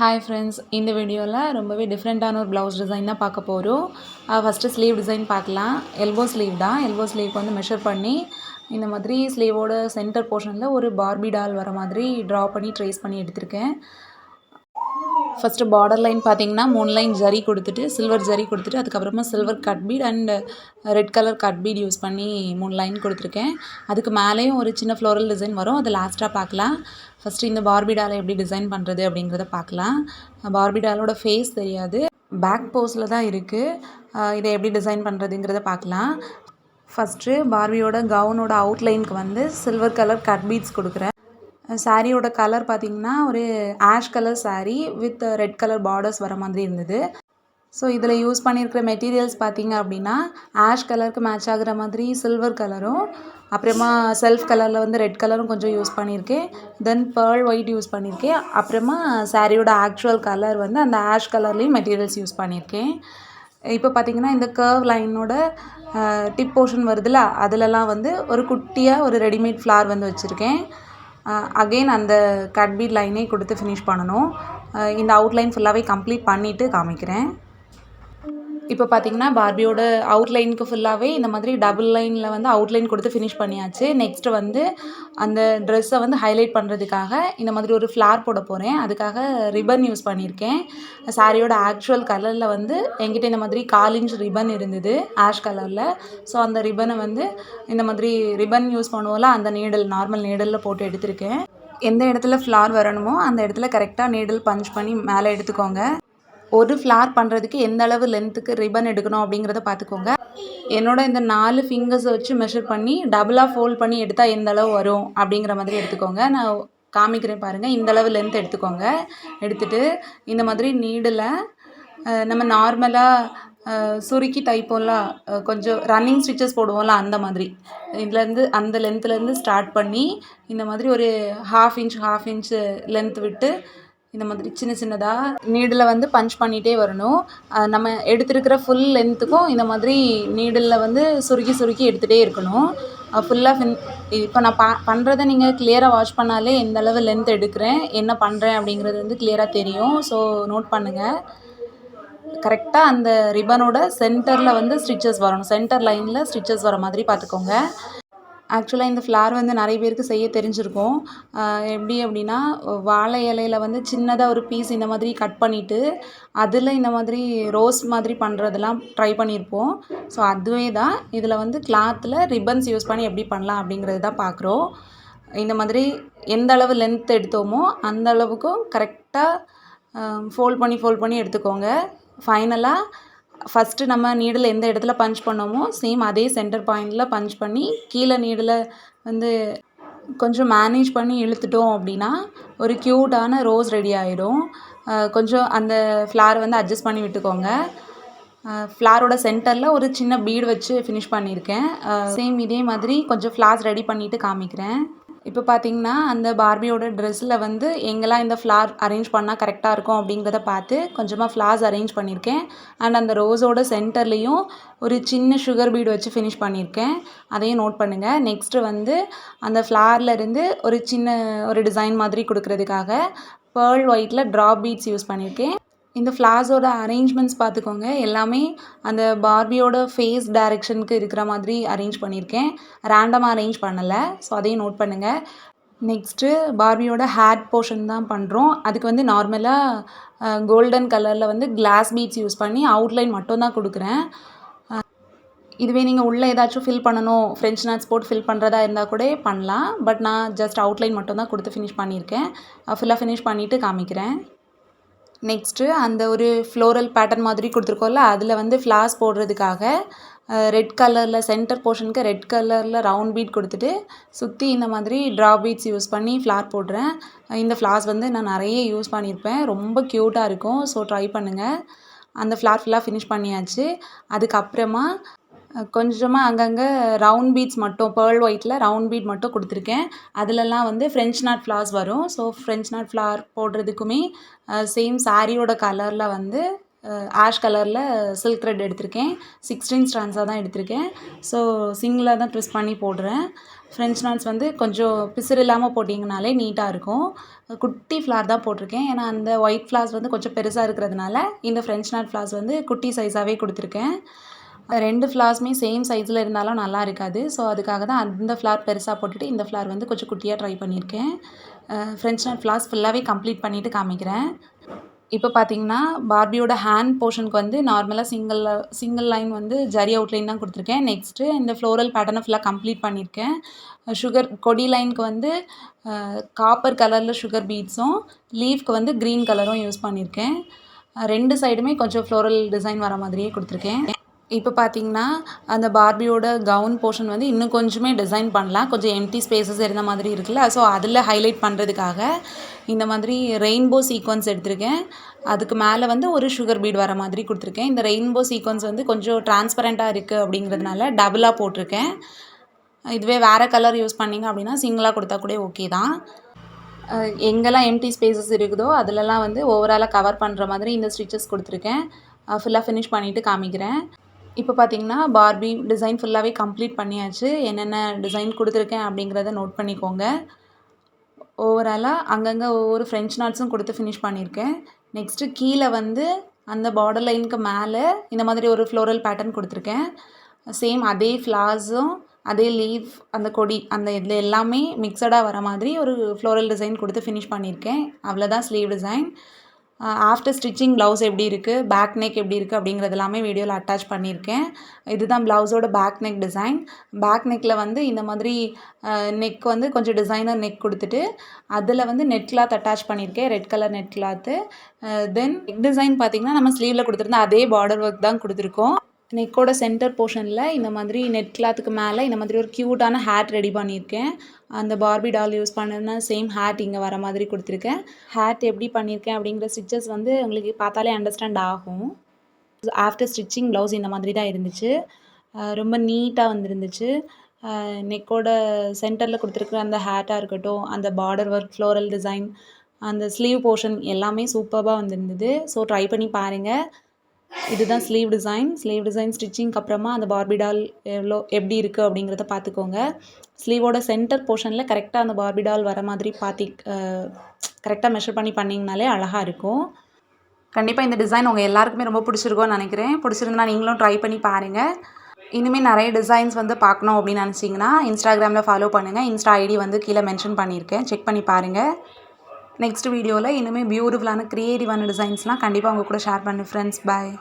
Hi friends, இந்த வீடியோவில் ரொம்பவே டிஃப்ரெண்ட்டான ஒரு ப்ளவுஸ் டிசைன் தான் பார்க்க போகிறோம். ஃபஸ்ட்டு ஸ்லீவ் டிசைன் பார்க்கலாம். எல்போ ஸ்லீவ் தான். எல்போ ஸ்லீவ்க்கு வந்து மெஷர் பண்ணி இந்த மாதிரி ஸ்லீவோட சென்டர் போர்ஷனில் ஒரு பார்பி டால் வர மாதிரி ட்ரா பண்ணி ட்ரேஸ் பண்ணி எடுத்திருக்கேன். ஃபஸ்ட்டு பார்டர் லைன் பார்த்தீங்கன்னா 3 லைன் ஜரி கொடுத்துட்டு சில்வர் ஜரி கொடுத்துட்டு அதுக்கப்புறமா silver cut beat and red colour cut beat use பண்ணி 3 லைன் கொடுத்துருக்கேன். அதுக்கு மேலேயும் ஒரு சின்ன ஃப்ளோரல் டிசைன் வரும். அது லாஸ்ட்டாக பார்க்கலாம். ஃபஸ்ட்டு இந்த பார்பி டாலை எப்படி டிசைன் பண்ணுறது அப்படிங்கிறத பார்க்கலாம். பார்பி டாலோட ஃபேஸ் தெரியாது, பேக் போஸில் தான் இருக்குது. இதை எப்படி டிசைன் பண்ணுறதுங்கிறத பார்க்கலாம். ஃபஸ்ட்டு பார்பியோட கவுனோட அவுட்லைனுக்கு வந்து சில்வர் கலர் கட் பீட்ஸ் கொடுக்குறேன். சாரியோட கலர் பார்த்திங்கன்னா ஒரு ash colour sari with red colour borders வர மாதிரி இருந்தது. ஸோ இதில் யூஸ் பண்ணியிருக்கிற மெட்டீரியல்ஸ் பார்த்திங்க அப்படின்னா ஆஷ் கலருக்கு மேட்ச் ஆகிற மாதிரி சில்வர் கலரும், அப்புறமா செல்ஃப் கலரில் வந்து ரெட் கலரும் கொஞ்சம் யூஸ் பண்ணியிருக்கேன். தென் பேர்ல் ஒயிட் யூஸ் பண்ணியிருக்கேன். அப்புறமா சாரியோட ஆக்சுவல் கலர் வந்து அந்த ஆஷ் கலர்லேயும் மெட்டீரியல்ஸ் யூஸ் பண்ணியிருக்கேன். இப்போ பார்த்திங்கன்னா இந்த கர்வ் லைனோட டிப் போர்ஷன் வருதுல்ல, அதிலலாம் வந்து ஒரு குட்டியாக ஒரு ரெடிமேட் ஃப்ளார் வந்து வச்சுருக்கேன். அகெயின் அந்த கட் பீட் லைனே கொடுத்து ஃபினிஷ் பண்ணணும். இந்த அவுட்லைன் ஃபுல்லாகவே கம்ப்ளீட் பண்ணிவிட்டு காமிக்கிறேன். இப்போ பார்த்திங்கன்னா பார்பியோட அவுட்லைனுக்கு ஃபுல்லாகவே இந்த மாதிரி டபுள் லைனில் வந்து அவுட்லைன் கொடுத்து ஃபினிஷ் பண்ணியாச்சு. நெக்ஸ்ட்டு வந்து அந்த ட்ரெஸ்ஸை வந்து ஹைலைட் பண்ணுறதுக்காக இந்த மாதிரி ஒரு ஃப்ளார் போட போகிறேன். அதுக்காக ரிப்பன் யூஸ் பண்ணியிருக்கேன். சாரியோட ஆக்சுவல் கலரில் வந்து என்கிட்ட இந்த மாதிரி 1/4 இன்ச் ரிப்பன் இருந்தது ஆஷ் கலரில். ஸோ அந்த ரிப்பனை வந்து இந்த மாதிரி ரிப்பன் யூஸ் பண்ணுவோம்ல, அந்த நீடல் நார்மல் நீடலில் போட்டு எடுத்திருக்கேன். எந்த இடத்துல ஃப்ளார் வரணுமோ அந்த இடத்துல கரெக்டாக நீடல் பஞ்ச் பண்ணி மேலே எடுத்துக்கோங்க. ஒரு ஃப்ளார் பண்ணுறதுக்கு எந்த அளவு லென்த்துக்கு ரிப்பன் எடுக்கணும் அப்படிங்கிறத பார்த்துக்கோங்க. என்னோட இந்த 4 ஃபிங்கர்ஸை வச்சு மெஷர் பண்ணி டபுளாக ஃபோல்ட் பண்ணி எடுத்தால் எந்த அளவு வரும் அப்படிங்கிற மாதிரி எடுத்துக்கோங்க. நான் காமிக்கிறேன் பாருங்கள். இந்த அளவு லென்த் எடுத்துக்கோங்க. எடுத்துகிட்டு இந்த மாதிரி நீடில் நம்ம நார்மலாக சுருக்கி தைப்போம்ல, கொஞ்சம் ரன்னிங் ஸ்டிச்சஸ் போடுவோம்ல, அந்த மாதிரி இதுலேருந்து அந்த லென்த்துலேருந்து ஸ்டார்ட் பண்ணி இந்த மாதிரி ஒரு 1/2 இன்ச் லென்த் விட்டு இந்த மாதிரி சின்ன சின்னதாக நீடில் வந்து பஞ்ச் பண்ணிகிட்டே வரணும். நம்ம எடுத்துருக்கிற ஃபுல் லென்த்துக்கும் இந்த மாதிரி நீடில் வந்து சுருக்கி எடுத்துகிட்டே இருக்கணும். ஃபுல்லாக இப்போ நான் பண்ணுறதை நீங்கள் கிளியராக வாட்ச் பண்ணாலே எந்த அளவு லென்த் எடுக்கிறேன், என்ன பண்ணுறேன் அப்படிங்கிறது வந்து கிளியராக தெரியும். ஸோ நோட் பண்ணுங்கள். கரெக்டாக அந்த ரிப்பனோட சென்டரில் வந்து ஸ்டிச்சஸ் வரணும். சென்டர் லைனில் ஸ்டிச்சஸ் வர மாதிரி பார்த்துக்கோங்க. ஆக்சுவலாக இந்த ஃப்ளார் வந்து நிறைய பேருக்கு செய்ய தெரிஞ்சிருக்கும். எப்படி அப்படின்னா, வாழை இலையில் வந்து சின்னதாக ஒரு பீஸ் இந்த மாதிரி கட் பண்ணிவிட்டு அதில் இந்த மாதிரி ரோஸ் மாதிரி பண்ணுறதெல்லாம் ட்ரை பண்ணியிருப்போம். ஸோ அதுவே தான் இதில் வந்து கிளாத்தில் ரிப்பன்ஸ் யூஸ் பண்ணி எப்படி பண்ணலாம் அப்படிங்கிறது தான் பார்க்குறோம். இந்த மாதிரி எந்த அளவு லென்த் எடுத்தோமோ அந்த அளவுக்கும் கரெக்டாக ஃபோல்ட் பண்ணி எடுத்துக்கோங்க. ஃபைனலாக ஃபஸ்ட்டு நம்ம நீடில் எந்த இடத்துல பஞ்ச் பண்ணோமோ சேம் அதே சென்டர் பாயிண்டில் பஞ்ச் பண்ணி கீழே நீடில் வந்து கொஞ்சம் மேனேஜ் பண்ணி இழுத்துட்டோம் அப்படின்னா ஒரு க்யூட்டான ரோஸ் ரெடி ஆகிடும். கொஞ்சம் அந்த ஃப்ளாரை வந்து அட்ஜஸ்ட் பண்ணி விட்டுக்கோங்க. ஃப்ளாரோட சென்டரில் ஒரு சின்ன பீடு வச்சு ஃபினிஷ் பண்ணியிருக்கேன். சேம் இதே மாதிரி கொஞ்சம் ஃப்ளார்ஸ் ரெடி பண்ணிவிட்டு காமிக்கிறேன். இப்போ பார்த்திங்கன்னா அந்த பார்பியோட ட்ரெஸ்ஸில் வந்து எங்கெல்லாம் இந்த ஃப்ளார் அரேஞ்ச் பண்ணால் கரெக்டாக இருக்கும் அப்படிங்கிறத பார்த்து கொஞ்சமாக ஃப்ளார்ஸ் அரேஞ்ச் பண்ணியிருக்கேன். அண்ட் அந்த ரோஸோட சென்டர்லேயும் ஒரு சின்ன சுகர் பீடு வச்சு ஃபினிஷ் பண்ணியிருக்கேன். அதையும் நோட் பண்ணுங்கள். நெக்ஸ்ட்டு வந்து அந்த ஃப்ளார்லேருந்து ஒரு சின்ன ஒரு டிசைன் மாதிரி கொடுக்கறதுக்காக பேர்ல் ஒயிட்டில் ட்ராப் பீட்ஸ் யூஸ் பண்ணியிருக்கேன். இந்த ஃப்ளார்ஸோட அரேஞ்ச்மெண்ட்ஸ் பார்த்துக்கோங்க. எல்லாமே அந்த பார்பியோட ஃபேஸ் டைரெக்ஷனுக்கு இருக்கிற மாதிரி அரேஞ்ச் பண்ணியிருக்கேன். ரேண்டமாக அரேஞ்ச் பண்ணலை. ஸோ அதையும் நோட் பண்ணுங்கள். நெக்ஸ்ட்டு பார்பியோட ஹேட் போர்ஷன் தான் பண்ணுறோம். அதுக்கு வந்து நார்மலாக கோல்டன் கலரில் வந்து கிளாஸ் பீட்ஸ் யூஸ் பண்ணி அவுட்லைன் மட்டும் தான் கொடுக்குறேன். இதுவே நீங்கள் உள்ளே ஏதாச்சும் ஃபில் பண்ணணும், ஃப்ரெஞ்ச் நாட்ஸ் போட்டு ஃபில் பண்ணுறதா இருந்தால் கூட பண்ணலாம். பட் நான் ஜஸ்ட் அவுட்லைன் மட்டும் தான் கொடுத்து ஃபினிஷ் பண்ணியிருக்கேன். ஃபுல்லாக ஃபினிஷ் பண்ணிவிட்டு காமிக்கிறேன். நெக்ஸ்ட்டு அந்த ஒரு ஃப்ளோரல் பேட்டர்ன் மாதிரி கொடுத்துருக்கோம்ல, அதில் வந்து ஃப்ளார்ஸ் போடுறதுக்காக ரெட் கலரில் சென்டர் போர்ஷனுக்கு ரெட் கலரில் ரவுண்ட் பீட் கொடுத்துட்டு சுற்றி இந்த மாதிரி ட்ராப் பீட்ஸ் யூஸ் பண்ணி ஃப்ளார் போடுறேன். இந்த ஃப்ளார்ஸ் வந்து நான் நிறைய யூஸ் பண்ணியிருப்பேன். ரொம்ப க்யூட்டாக இருக்கும். ஸோ ட்ரை பண்ணுங்கள். அந்த ஃப்ளார் ஃபுல்லாக ஃபினிஷ் பண்ணியாச்சு. அதுக்கப்புறமா கொஞ்சமாக அங்கங்கே ரவுண்ட் பீட்ஸ் மட்டும் பேர்ல் ஒயிட்டில் ரவுண்ட் பீட் மட்டும் கொடுத்துருக்கேன். அதிலலாம் வந்து ஃப்ரெஞ்ச் நாட் ஃப்ளார்ஸ் வரும். ஸோ ஃப்ரெஞ்ச் நாட் ஃப்ளார் போடுறதுக்குமே சேம் சாரியோட கலரில் வந்து ஆஷ் கலரில் சில்க் த்ரெட் எடுத்திருக்கேன். 16 ஸ்ட்ராண்ட்ஸாக தான் எடுத்திருக்கேன். ஸோ சிங்கிளாக தான் ட்விஸ்ட் பண்ணி போடுறேன். ஃப்ரெஞ்ச் நாட்ஸ் வந்து கொஞ்சம் பிசுறு இல்லாமல் போட்டிங்கனாலே நீட்டாக இருக்கும். குட்டி ஃப்ளார் தான் போட்டிருக்கேன். ஏன்னா அந்த ஒயிட் ஃப்ளார்ஸ் வந்து கொஞ்சம் பெருசாக இருக்கிறதுனால இந்த ஃப்ரெஞ்ச் நாட் ஃப்ளார்ஸ் வந்து குட்டி சைஸாகவே கொடுத்துருக்கேன். 2 ஃப்ளார்ஸுமே சேம் சைஸில் இருந்தாலும் நல்லா இருக்காது. ஸோ அதுக்காக தான் அந்த ஃப்ளார் பெருசாக போட்டுட்டு இந்த ஃப்ளார் வந்து கொஞ்சம் குட்டியாக ட்ரை பண்ணியிருக்கேன். ஃப்ரெஞ்ச் நாட் ஃப்ளார்ஸ் ஃபுல்லாகவே கம்ப்ளீட் பண்ணிவிட்டு காமிக்கிறேன். இப்போ பார்த்தீங்கன்னா பார்பியோட ஹேண்ட் போர்ஷனுக்கு வந்து நார்மலாக சிங்கிள் லைன் வந்து ஜரி அவுட்லைன் தான் கொடுத்துருக்கேன். நெக்ஸ்ட்டு இந்த ஃப்ளோரல் பேட்டர்னை ஃபுல்லாக கம்ப்ளீட் பண்ணியிருக்கேன். கொடி லைனுக்கு வந்து காப்பர் கலரில் சுகர் பீட்ஸும் லீஃப்க்கு வந்து க்ரீன் கலரும் யூஸ் பண்ணியிருக்கேன். 2 சைடுமே கொஞ்சம் ஃப்ளோரல் டிசைன் வர மாதிரியே கொடுத்துருக்கேன். இப்போ பார்த்தீங்கன்னா அந்த பார்பியோட கவுன் போர்ஷன் வந்து இன்னும் கொஞ்சமே டிசைன் பண்ணலாம். கொஞ்சம் எம்டி ஸ்பேசஸ் இருந்த மாதிரி இருக்குல்ல, ஸோ அதில் ஹைலைட் பண்ணுறதுக்காக இந்த மாதிரி ரெயின்போ சீக்வன்ஸ் எடுத்திருக்கேன். அதுக்கு மேலே வந்து ஒரு சுகர் பீட் வர மாதிரி கொடுத்துருக்கேன். இந்த ரெயின்போ சீக்வன்ஸ் வந்து கொஞ்சம் டிரான்ஸ்பரண்ட்டாக இருக்குது அப்படிங்கிறதுனால டபுளாக போட்டிருக்கேன். இதுவே வேறு கலர் யூஸ் பண்ணிங்க அப்படின்னா சிங்கிளாக கொடுத்தா கூட ஓகே தான். எங்கெல்லாம் எம்டி ஸ்பேசஸ் இருக்குதோ அதிலலாம் வந்து ஓவராலாக கவர் பண்ணுற மாதிரி இந்த ஸ்டிச்சஸ் கொடுத்துருக்கேன். ஃபுல்லாக ஃபினிஷ் பண்ணிவிட்டு காமிக்கிறேன். இப்போ பார்த்தீங்கன்னா பார்பி டிசைன் ஃபுல்லாகவே கம்ப்ளீட் பண்ணியாச்சு. என்னென்ன டிசைன் கொடுத்துருக்கேன் அப்படிங்கிறத நோட் பண்ணிக்கோங்க. ஓவராலாக அங்கங்கே ஒவ்வொரு ஃப்ரெஞ்ச் நாட்ஸும் கொடுத்து ஃபினிஷ் பண்ணியிருக்கேன். நெக்ஸ்ட்டு கீழே வந்து அந்த பார்டர் லைனுக்கு மேலே இந்த மாதிரி ஒரு ஃப்ளோரல் பேட்டர்ன் கொடுத்துருக்கேன். சேம் அதே ஃப்ளார்ஸும் அதே லீஃப் அந்த கொடி அந்த இதில் எல்லாமே மிக்சடாக வர மாதிரி ஒரு ஃப்ளோரல் டிசைன் கொடுத்து ஃபினிஷ் பண்ணியிருக்கேன். அவ்வளோதான் sleeve design. After stitching blouse எப்படி இருக்குது, பேக் நெக் எப்படி இருக்குது அப்படிங்கிறது எல்லாமே வீடியோவில் அட்டாச் பண்ணியிருக்கேன். இதுதான் ப்ளவுஸோட பேக் நெக் டிசைன். பேக் நெக்கில் வந்து இந்த மாதிரி நெக் வந்து கொஞ்சம் டிசைனர் நெக் கொடுத்துட்டு அதில் வந்து நெட் கிளாத் அட்டாச் பண்ணியிருக்கேன், ரெட் கலர் நெட் கிளாத்து. தென் நெக் டிசைன் பார்த்திங்கன்னா நம்ம ஸ்லீவில் கொடுத்துருந்தா அதே பார்டர் ஒர்க் தான் கொடுத்துருக்கோம். நெக்கோட சென்டர் போர்ஷனில் இந்த மாதிரி நெட் கிளாத்துக்கு மேலே இந்த மாதிரி ஒரு க்யூட்டான ஹேட் ரெடி பண்ணியிருக்கேன். அந்த பார்பி டால் யூஸ் பண்ணதுனா சேம் ஹேட் இங்கே வர மாதிரி கொடுத்துருக்கேன். ஹேட் எப்படி பண்ணியிருக்கேன் அப்படிங்கிற ஸ்டிச்சஸ் வந்து உங்களுக்கு பார்த்தாலே அண்டர்ஸ்டாண்ட் ஆகும். ஆஃப்டர் ஸ்டிச்சிங் ப்ளவுஸ் இந்த மாதிரி தான் இருந்துச்சு. ரொம்ப நீட்டாக வந்துருந்துச்சு. நெக்கோட சென்டரில் கொடுத்துருக்குற அந்த ஹேட்டாக இருக்கட்டும், அந்த பார்டர் ஒர்க், ஃப்ளோரல் டிசைன், அந்த ஸ்லீவ் போர்ஷன் எல்லாமே சூப்பராக வந்துருந்தது. ஸோ ட்ரை பண்ணி பாருங்கள். இதுதான் ஸ்லீவ் டிசைன் ஸ்டிச்சிங்க்கு அப்புறமா அந்த பார்பி டால் எப்படி இருக்குது அப்படிங்கிறத பார்த்துக்கோங்க. ஸ்லீவோட சென்டர் போர்ஷனில் கரெக்டாக அந்த பார்பி டால் வர மாதிரி கரெக்டாக மெஷர் பண்ணி பண்ணிங்கனாலே அழகாக இருக்கும். கண்டிப்பாக இந்த டிசைன் உங்கள் எல்லாருக்குமே ரொம்ப பிடிச்சிருக்கும்னு நினைக்கிறேன். பிடிச்சிருந்தா நீங்களும் ட்ரை பண்ணி பாருங்கள். இனிமேல் நிறைய டிசைன்ஸ் வந்து பார்க்கணும் அப்படின்னு நினச்சிங்கன்னா இன்ஸ்டாகிராமில் ஃபாலோ பண்ணுங்கள். இன்ஸ்டா ஐடி வந்து கீழே மென்ஷன் பண்ணியிருக்கேன், செக் பண்ணி பாருங்கள். நெக்ஸ்ட் வீடியோவில் இனிமேல் பியூட்டிஃபுல்லான க்ரியேட்டிவான டிசைன்ஸ்லாம் கண்டிப்பாக உங்கள் கூட ஷேர் பண்ணு ஃப்ரெண்ட்ஸ். பாய்.